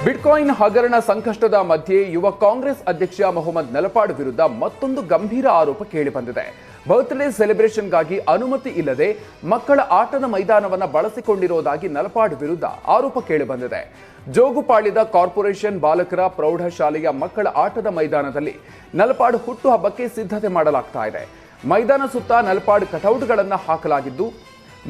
Bitcoin ಹಗರಣ ಸಂಕಷ್ಟದ ಮಧ್ಯೆ ಯುವ ಕಾಂಗ್ರೆಸ್ ಅಧ್ಯಕ್ಷ ಮೊಹಮ್ಮದ್ ನಲಪಾಡ್ ವಿರುದ್ಧ ಮತ್ತೊಂದು ಗಂಭೀರ ಆರೋಪ ಕೇಳಿಬಂದಿದೆ. ಬರ್ತ್ಡೇ ಸೆಲೆಬ್ರೇಷನ್ಗಾಗಿ ಅನುಮತಿ ಇಲ್ಲದೆ ಮಕ್ಕಳ ಆಟದ ಮೈದಾನವನ್ನು ಬಳಸಿಕೊಂಡಿರುವುದಾಗಿ ನಲಪಾಡ್ ವಿರುದ್ಧ ಆರೋಪ ಕೇಳಿಬಂದಿದೆ. ಜೋಗುಪಾಳ್ಯದ ಕಾರ್ಪೊರೇಷನ್ ಬಾಲಕರ ಪ್ರೌಢಶಾಲೆಯ ಮಕ್ಕಳ ಆಟದ ಮೈದಾನದಲ್ಲಿ ನಲಪಾಡ್ ಹುಟ್ಟುಹಬ್ಬಕ್ಕೆ ಸಿದ್ಧತೆ ಮಾಡಲಾಗ್ತಾ ಇದೆ. ಮೈದಾನ ಸುತ್ತ ನಲಪಾಡ್ ಕಟೌಟ್ಗಳನ್ನು ಹಾಕಲಾಗಿದ್ದು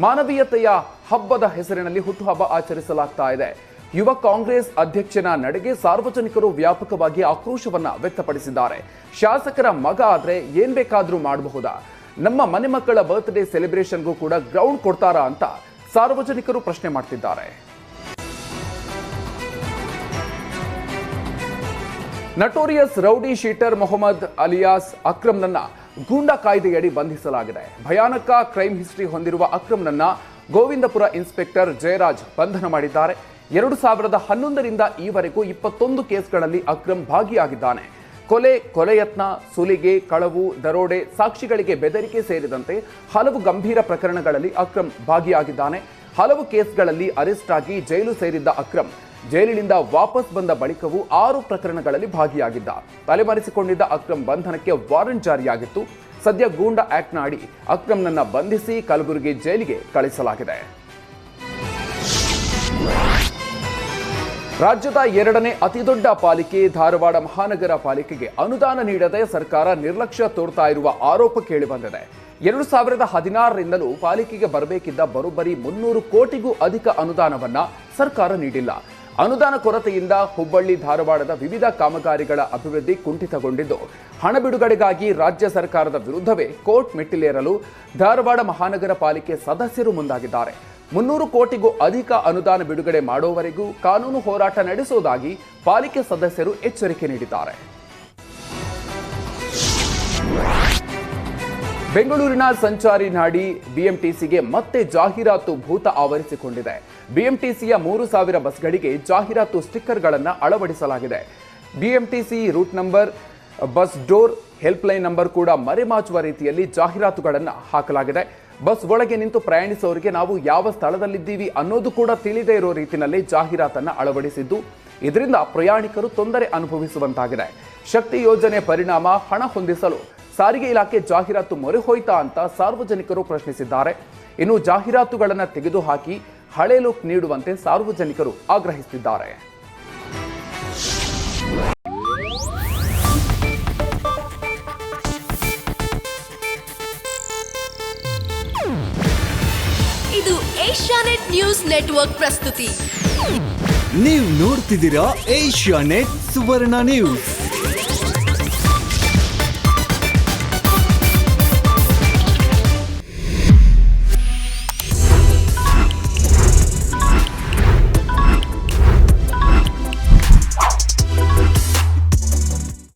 ಮಾನವೀಯತೆಯ ಹಬ್ಬದ ಹೆಸರಿನಲ್ಲಿ ಹುಟ್ಟುಹಬ್ಬ ಆಚರಿಸಲಾಗ್ತಾ ಇದೆ. ಯುವ ಕಾಂಗ್ರೆಸ್ ಅಧ್ಯಕ್ಷನ ನಡೆಗೆ ಸಾರ್ವಜನಿಕರು ವ್ಯಾಪಕವಾಗಿ ಆಕ್ರೋಶವನ್ನ ವ್ಯಕ್ತಪಡಿಸಿದ್ದಾರೆ. ಶಾಸಕರ ಮಗ ಆದ್ರೆ ಏನ್ ಬೇಕಾದ್ರೂ ಮಾಡಬಹುದಾ? ನಮ್ಮ ಮನೆ ಮಕ್ಕಳ ಬರ್ತ್ಡೇ ಸೆಲೆಬ್ರೇಷನ್ಗೂ ಕೂಡ ಗ್ರೌಂಡ್ ಕೊಡ್ತಾರಾ ಅಂತ ಸಾರ್ವಜನಿಕರು ಪ್ರಶ್ನೆ ಮಾಡ್ತಿದ್ದಾರೆ. Notorious rowdy sheeter Mohammed alias ಅಕ್ರಮ್ನನ್ನ ಗೂಂಡಾ ಕಾಯ್ದೆಯಡಿ ಬಂಧಿಸಲಾಗಿದೆ. ಭಯಾನಕ ಕ್ರೈಮ್ ಹಿಸ್ಟ್ರಿ ಹೊಂದಿರುವ ಅಕ್ರಮ್ನನ್ನ ಗೋವಿಂದಪುರ ಇನ್ಸ್ಪೆಕ್ಟರ್ ಜಯರಾಜ್ ಬಂಧನ ಮಾಡಿದ್ದಾರೆ. 2011ರಿಂದ ಈವರೆಗೂ 21 ಕೇಸ್ಗಳಲ್ಲಿ ಅಕ್ರಮ್ ಭಾಗಿಯಾಗಿದ್ದಾನೆ. ಕೊಲೆ ಯತ್ನ, ಸುಲಿಗೆ, ಕಳವು, ದರೋಡೆ, ಸಾಕ್ಷಿಗಳಿಗೆ ಬೆದರಿಕೆ ಸೇರಿದಂತೆ ಹಲವು ಗಂಭೀರ ಪ್ರಕರಣಗಳಲ್ಲಿ ಅಕ್ರಮ್ ಭಾಗಿಯಾಗಿದ್ದಾನೆ. ಹಲವು ಕೇಸ್ಗಳಲ್ಲಿ ಅರೆಸ್ಟ್ ಆಗಿ ಜೈಲು ಸೇರಿದ್ದ ಅಕ್ರಮ್ ಜೈಲಿನಿಂದ ವಾಪಸ್ ಬಂದ ಬಳಿಕವೂ 6 ಪ್ರಕರಣಗಳಲ್ಲಿ ಭಾಗಿಯಾಗಿದ್ದ. ತಲೆಮರೆಸಿಕೊಂಡಿದ್ದ ಅಕ್ರಮ್ ಬಂಧನಕ್ಕೆ ವಾರೆಂಟ್ ಜಾರಿಯಾಗಿತ್ತು. ಸದ್ಯ ಗೂಂಡಾ ಆಕ್ಟ್ನ ಅಡಿ ಅಕ್ರಮ್ನನ್ನ ಬಂಧಿಸಿ ಕಲಬುರಗಿ ಜೈಲಿಗೆ ಕಳಿಸಲಾಗಿದೆ. ರಾಜ್ಯದ 2ನೇ ಅತಿದೊಡ್ಡ ಪಾಲಿಕೆ ಧಾರವಾಡ ಮಹಾನಗರ ಪಾಲಿಕೆಗೆ ಅನುದಾನ ನೀಡದೆ ಸರ್ಕಾರ ನಿರ್ಲಕ್ಷ್ಯ ತೋರ್ತಾ ಇರುವ ಆರೋಪ ಕೇಳಿಬಂದಿದೆ. 2016ರಿಂದಲೂ ಪಾಲಿಕೆಗೆ ಬರಬೇಕಿದ್ದ ಬರೋಬ್ಬರಿ 300 ಕೋಟಿಗೂ ಅಧಿಕ ಅನುದಾನವನ್ನ ಸರ್ಕಾರ ನೀಡಿಲ್ಲ. ಅನುದಾನ ಕೊರತೆಯಿಂದ ಹುಬ್ಬಳ್ಳಿ ಧಾರವಾಡದ ವಿವಿಧ ಕಾಮಗಾರಿಗಳ ಅಭಿವೃದ್ಧಿ ಕುಂಠಿತಗೊಂಡಿದ್ದು, ಹಣ ಬಿಡುಗಡೆಗಾಗಿ ರಾಜ್ಯ ಸರ್ಕಾರದ ವಿರುದ್ಧವೇ ಕೋರ್ಟ್ ಮೆಟ್ಟಿಲೇರಲು ಧಾರವಾಡ ಮಹಾನಗರ ಪಾಲಿಕೆ ಸದಸ್ಯರು ಮುಂದಾಗಿದ್ದಾರೆ. 300 ಕೋಟಿಗೂ ಅಧಿಕ ಅನುದಾನ ಬಿಡುಗಡೆ ಮಾಡುವವರೆಗೂ ಕಾನೂನು ಹೋರಾಟ ನಡೆಸುವುದಾಗಿ ಪಾಲಿಕೆ ಸದಸ್ಯರು ಎಚ್ಚರಿಕೆ ನೀಡಿದ್ದಾರೆ. ಬೆಂಗಳೂರಿನ ಸಂಚಾರಿ ನಾಡಿ ಬಿಎಂಟಿಸಿಗೆ ಮತ್ತೆ ಜಾಹೀರಾತು ಭೂತ ಆವರಿಸಿಕೊಂಡಿದೆ. ಬಿಎಂಟಿಸಿಯ 3000 ಬಸ್ಗಳಿಗೆ ಜಾಹೀರಾತು ಸ್ಟಿಕ್ಕರ್ಗಳನ್ನು ಅಳವಡಿಸಲಾಗಿದೆ. BMTC route number, bus door, helpline number ಕೂಡ ಮರೆಮಾಚುವ ರೀತಿಯಲ್ಲಿ ಜಾಹೀರಾತುಗಳನ್ನು ಹಾಕಲಾಗಿದೆ. ಬಸ್ ಒಳಗೆ ನಿಂತು ಪ್ರಯಾಣಿಸುವವರಿಗೆ ನಾವು ಯಾವ ಸ್ಥಳದಲ್ಲಿದ್ದೀವಿ ಅನ್ನೋದು ಕೂಡ ತಿಳಿದೇ ಇರೋ ರೀತಿಯಲ್ಲಿ ಜಾಹೀರಾತನ್ನು ಅಳವಡಿಸಿದ್ದು, ಇದರಿಂದ ಪ್ರಯಾಣಿಕರು ತೊಂದರೆ ಅನುಭವಿಸುವಂತಾಗಿದೆ. ಶಕ್ತಿ ಯೋಜನೆ ಪರಿಣಾಮ ಹಣ ಹೊಂದಿಸಲು ಸಾರಿಗೆ ಇಲಾಖೆ ಜಾಹೀರಾತು ಮೊರೆ ಹೋಯ್ತಾ ಅಂತ ಸಾರ್ವಜನಿಕರು ಪ್ರಶ್ನಿಸಿದ್ದಾರೆ. ಇನ್ನು ಜಾಹೀರಾತುಗಳನ್ನು ತೆಗೆದುಹಾಕಿ ಹಳೆ ಲುಕ್ ನೀಡುವಂತೆ ಸಾರ್ವಜನಿಕರು ಆಗ್ರಹಿಸಿದ್ದಾರೆ. ಇದು ಏಷ್ಯಾನೆಟ್ ನ್ಯೂಸ್ ನೆಟ್ವರ್ಕ್ ಪ್ರಸ್ತುತಿ. ನೀವು ನೋಡ್ತಿದ್ದೀರಾ ಏಷ್ಯಾನೆಟ್ ಸುವರ್ಣ ನ್ಯೂಸ್.